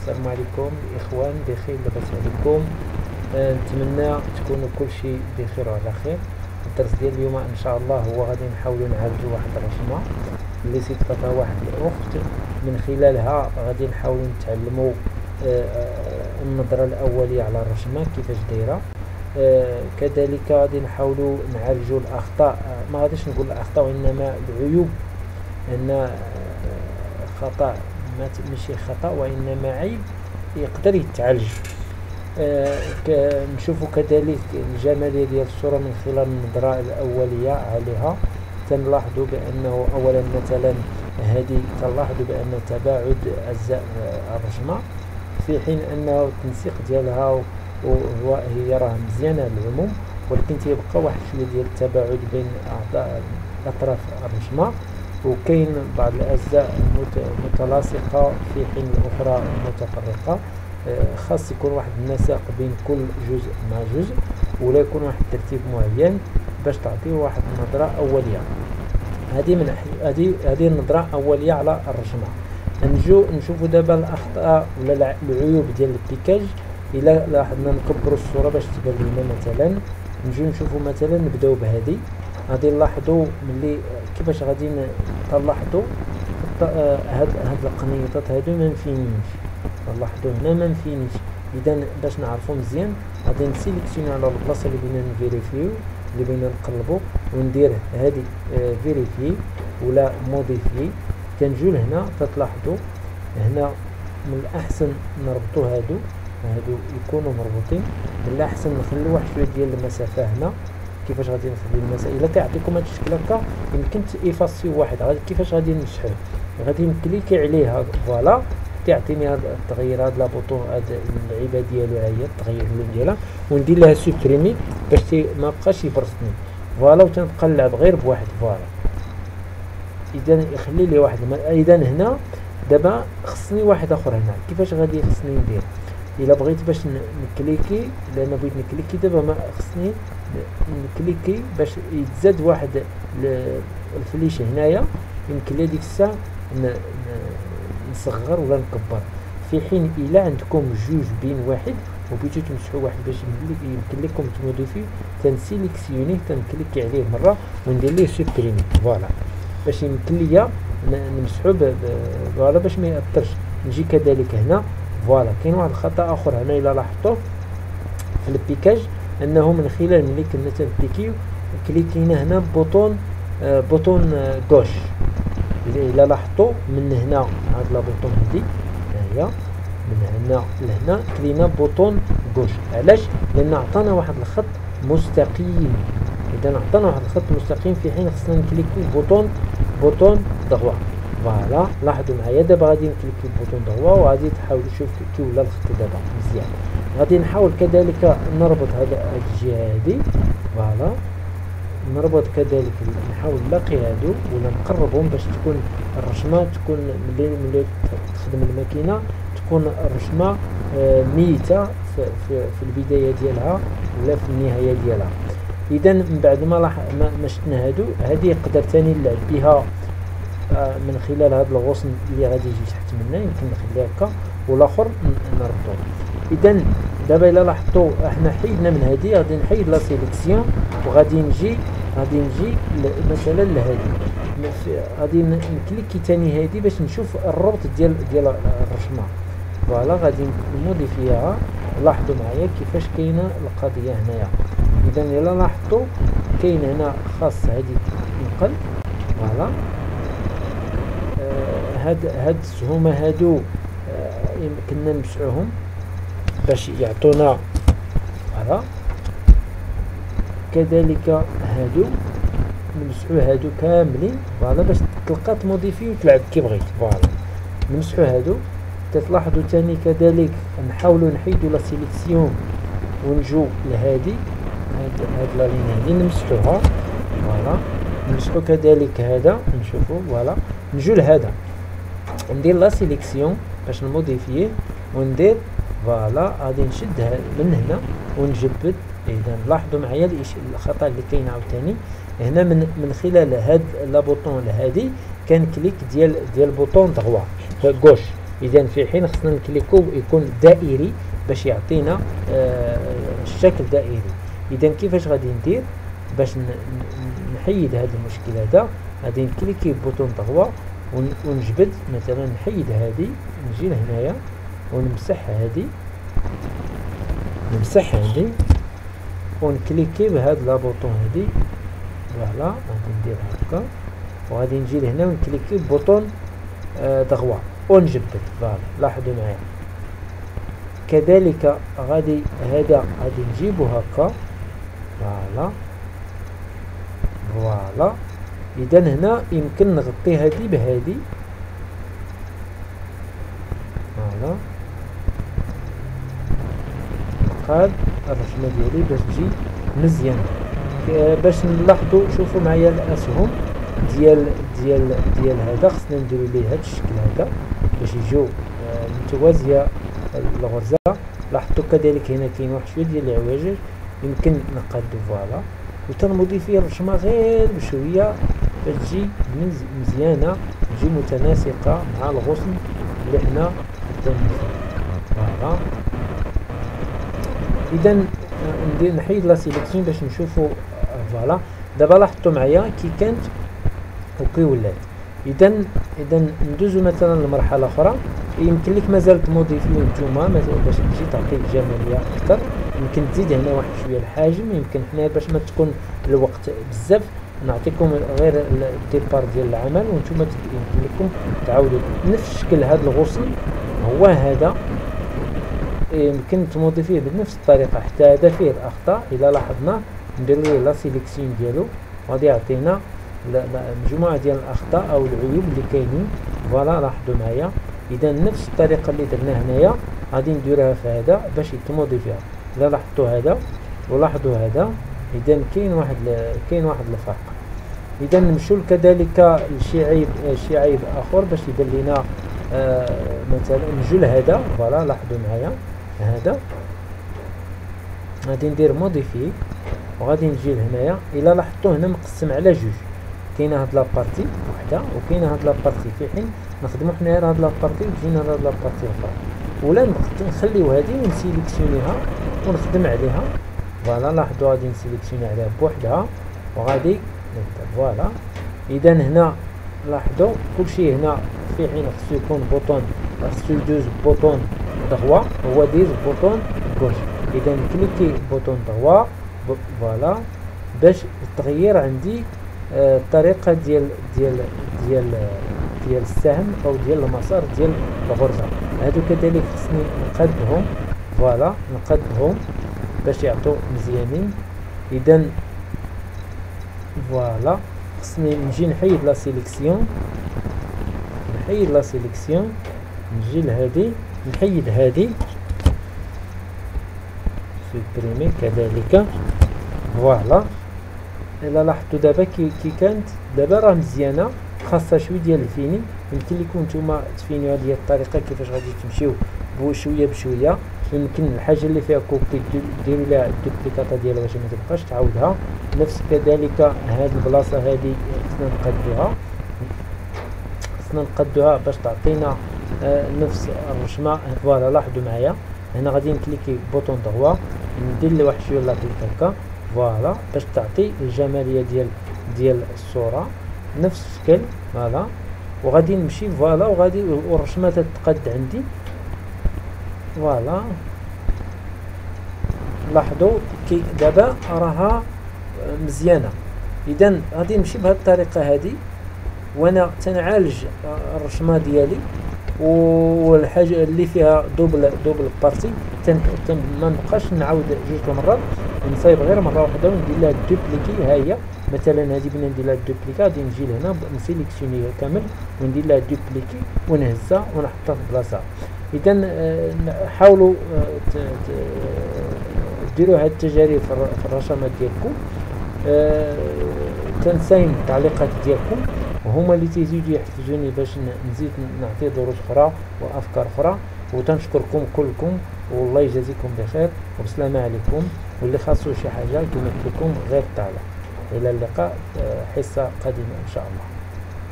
السلام عليكم الاخوان، بخير لاباس عليكم. نتمنى تكونوا كلشي بخير وعلى خير. الدرس ديال اليوم ان شاء الله هو غادي نحاولوا نعالجوا واحد الرسمه اللي صيفطتها واحد الاخت، من خلالها غادي نحاولوا نتعلموا النظره الاوليه على الرسمه كيفاش دايره. كذلك غادي نحاولوا نعالجوا الاخطاء، ما غاديش نقول الاخطاء وانما العيوب، ان خطأ ماشي خطأ وإنما عيب يقدر يتعالج. نشوفوا كذلك الجمالية ديال الصورة من خلال النظرة الأولية عليها. تنلاحظوا بأنه أولا مثلا هذه تلاحظوا بأن تباعد أجزاء الرسمة، في حين أنه التنسيق ديالها هي راه مزيانة على العموم، ولكن تيبقى واحد شوية ديال التباعد بين أطراف الرسمة، وكاين بعض الأجزاء متلاصقة في حين الأخرى متفرقة. خاص يكون واحد النسق بين كل جزء مع جزء، ولا يكون واحد الترتيب معين باش تعطيه واحد النظرة أولية. هذه النظرة أولية على الرسمة. نشوفوا دابا الأخطاء ولا العيوب ديال البيكاج. إلا لاحظنا نكبروا الصورة باش تبان لنا، مثلا نجيو نشوفوا مثلا نبداو بهذه. غادي نلاحظوا ملي كيفاش غادي تلاحظوا هاد القنيطات هادو ما مفينينش. نلاحظوا هنا ما مفينيش، اذا باش نعرفوا مزيان غادي نسيليكسيوني على البلاصه اللي بغينا نفيريفيو، اللي بغينا نقلبوا، وندير هذه فيريفي ولا موديفي. كنجيو لهنا تتلاحظوا هنا من الاحسن نربطوا هادو يكونوا مربوطين. من الاحسن نخليو واحد شويه ديال المسافه هنا. كيفاش غادي نخلي المسائل؟ الا كيعطيكم هذا الشكل هكا يمكن تيفاسيو واحد. غادي كيفاش غادي نمسحوه؟ غادي نكليكي عليه فوالا، تعطيني هذا التغيير، هذا لابوطون، هذا اللعيبه ديالو ها هي التغيير اللون ديالها، وندير لها سوبريمي باش ما بقاش يبرصني. فوالا، وتنبقى نلعب غير بواحد. فوالا، اذا يخلي لي واحد. اذا هنا دابا خصني واحد اخر هنا. كيفاش غادي خصني ندير؟ الا بغيت باش نكليكي، لان بغيت نكليكي دابا ما خصني نكليكي باش يتزاد واحد الفليش هنايا. يمكن لي ديك الساعه نصغر ولا نكبر، في حين الا عندكم جوج بين واحد وبغيتو تمسحوا واحد باش يمكن لكم تموديفيو، تنسيليكسيوني، تنكليكي عليه مره وندير ليه سوبريمي. فوالا، باش يمكن ليا نمسحو فوالا باش ما ياثرش. نجي كذلك هنا. فوالا، كاين واحد الخطا اخر هنا الا لاحظتوه في البيكاج، انه من خلال ملي كنا تنبيكيو كليكينا هنا بوطون غوش. الا لاحظتوا من هنا هاد لا بوطون هادي هي من هنا لهنا كلينا بوطون غوش. علاش؟ لان عطانا واحد الخط مستقيم. اذا عطانا واحد الخط مستقيم في حين خصنا نكليكي بوطون دغوا. فوالا، لاحظوا معايا دابا غادي نكليكي بوطون دغوا، وغادي تحاولوا تشوفوا كي ولا الخط دابا مزيان. غادي نحاول كذلك نربط هاد الجهه هادي. فوالا، نربط كذلك، نحاول نلاقي هادو ولا نقربهم باش تكون الرسمه تكون ملي تخدم الماكينه تكون الرسمه ميته في البدايه ديالها ولا في النهايه ديالها. اذا من بعد ما شفنا هادو، هذه يقدر ثاني نلعب بها من خلال هذا الغصن اللي غادي يجي تحت منا. يمكن نخليه هكا والاخر نربطو. اذا دابا الا لاحظتوا احنا حيدنا من هذه، غادي نحيد لا سيليكسيون وغادي نجي مثلا لهذه. غادي نكليكي ثاني هذه باش نشوف الربط ديال الرسمه. فوالا، غادي نموديفيها. لاحظوا معايا كيفاش كاينه القضيه هنايا. اذا الا لاحظتوا كاين هنا خاص هذه تنقل. فوالا، هاد السهومه هادو يمكننا نمسحوهم باش يعطونا. فوالا، كذلك هادو نمسحو هادو كاملين. فوالا، باش تلقى تموديفي وتلعب كي بغيت. فوالا، نمسحو هادو. تلاحظوا ثاني كذلك نحاولوا نحيدوا لا سيليكسيون ونجو لهادي، هاد لا لين هادي نمسحوها. فوالا، نمسحو كذلك هذا نشوفوا. فوالا، نجو لهذا ندير لا سيليكسيون باش نموديفيه وندير. فوالا، غادي نشد من هنا ونجبد. اذا لاحظوا معايا الخطا اللي كاين عاوتاني هنا من خلال هاد لا بوطون هادي كان كليك ديال بوطون دغوا غوش. اذا في حين خصنا نكليكو يكون دائري باش يعطينا الشكل دائري. اذا كيفاش غادي ندير باش نحيد هذا المشكل هذا؟ غادي نكليكي بوطون ضغوة ونجبد مثلا، نحيد هذه، نجي لهنايا ونمسح هذه، نمسح هذه ونكليكي بهاد لابوطون هذه. فوالا غادي ندير هكا وغادي نجي لهنا ونكليكي بوطون ضغوة ونجبد. فوالا لاحظوا معايا. كذلك غادي هذا غادي نجيبو هكا. فوالا فوالا. اذا هنا يمكن نغطي هذه بهذه. فوالا نقاد الرسمه ديالي باش تجي مزيان. باش نلاحظوا، شوفوا معايا الاسهم ديال هذا، خصنا نديرو ليه هذا الشكل هذا باش يجيو متوازيه الغرزه. لاحظتوا كذلك هنا كاين واحد شويه ديال العواجج يمكن نقادو. فوالا وتنمضي فيه الرشمه غير بشويه باش تجي مزيانه، تجي متناسقه مع الغصن اللي حنا درنا. فوالا اذا ندير نحيد لا سيليكسيون باش نشوفوا. فوالا دابا لاحظتوا معايا كي كانت وكي ولات. اذا ندوزو مثلا لمرحله اخرى. يمكن لك مازال تموديفيو نتوما باش تجي تعطي جماليه اكثر. يمكن تزيد هنا واحد شويه الحجم. يمكن حنا باش ما تكون الوقت بزاف نعطيكم غير الديبار ديال العمل وانتم يمكن لكم تعاودوا نفس الشكل. هذا الغصن هو هذا يمكن تموديفيه بنفس الطريقه حتى هذا فيه الاخطاء. اذا لاحظنا نديرو ليه لا سيليكسيون ديالو غادي يعطينا مجموعه ديال الاخطاء او العيوب اللي كاينين. فوالا لاحظوا معايا. اذا نفس الطريقه اللي درنا هنايا غادي نديروها في هذا باش يتموديفيها. اذا لاحظتوا هذا ولاحظوا هذا، اذا كاين واحد الفرق. اذا نمشيو كذلك لشي عيب اخر باش يدير لنا مثلا نجو لهذا. فوالا لاحظوا معايا هذا غادي ندير موديفي وغادي نجي لهنايا. الا لاحظتوا هنا مقسم على جوج، كاينه هاد لابارتي وحده وكاينه هاد لابارتي. في حين نخدمو حنا غير هاد لابارتي وتجينا هاد لابارتي اخرى، ولا نخليو هادي ونسيليكسيونيها ونخدم عليها. فوالا لاحظوا غادي نسيليكسيوني عليها بوحدها وغادي نبدا. فوالا اذا هنا لاحظوا كلشي هنا في حين خصو يكون بوطون، خصو يدوز بوطون ضغوة، هو ديز بوطون كوش. اذا كليكي بوطون ضغوة. فوالا باش تغير عندي الطريقه ديال السهم او ديال المسار ديال الغرزه. هادو كذلك خصني نقادهم. فوالا نقادهم باش يعطوا مزيانين. اذا فوالا خصني نجي نحيد لا سيليكسيون، نجي لهادي نحيد هادي سوبريمي كذلك. فوالا الا لاحظتوا دابا كي كانت دابا راه مزيانه، خاصها شويه ديال الفيني. يمكن لكم نتوما تفينيوها هذه الطريقه كيفاش غادي تمشيو بشويه بشويه. يمكن الحاجه اللي فيها كوبي ديروا لها الدوبليكاطه ديالها باش ما تبقاش تعاودها. نفس كذلك هذه البلاصه هذه خصنا نقدوها باش تعطينا نفس الرشمه. فوالا لاحظوا معايا هنا غادي نكليكي بوطون ضغوة ندير لي واحد شويه لا كليك هكا. فوالا باش تعطي الجماليه ديال الصوره نفس الشكل. فوالا وغادي نمشي. فوالا وغادي والرشمه تتقد عندي. فوالا لاحظوا كي دابا راها مزيانه. اذا غادي نمشي بهذه الطريقه هذه وانا تنعالج الرشمه ديالي. والحاجه اللي فيها دوبل بارتي ما نبقاش نعاود جوج المرات، نصايب غير مره واحده وندير لها دوبليكي. ها هي مثلا هذه بنا ندير لها دوبليكا، غادي نجي لهنا نسيليكسيونيها كامل وندير لها دوبليكي ونهزها ونحطها في بلاصه. اذا حاولوا ديروا هاد التجارب في الرشمات ديالكم. تنساين التعليقات ديالكم وهما اللي تيزيدوا يحفزوني باش نزيد نعطي دروس اخرى وافكار اخرى. وتنشكركم كلكم والله يجازيكم بخير وبسلامه عليكم. واللي خاصو شي حاجه كما قلت لكم غير تعالى. الى اللقاء حصه قادمه ان شاء الله.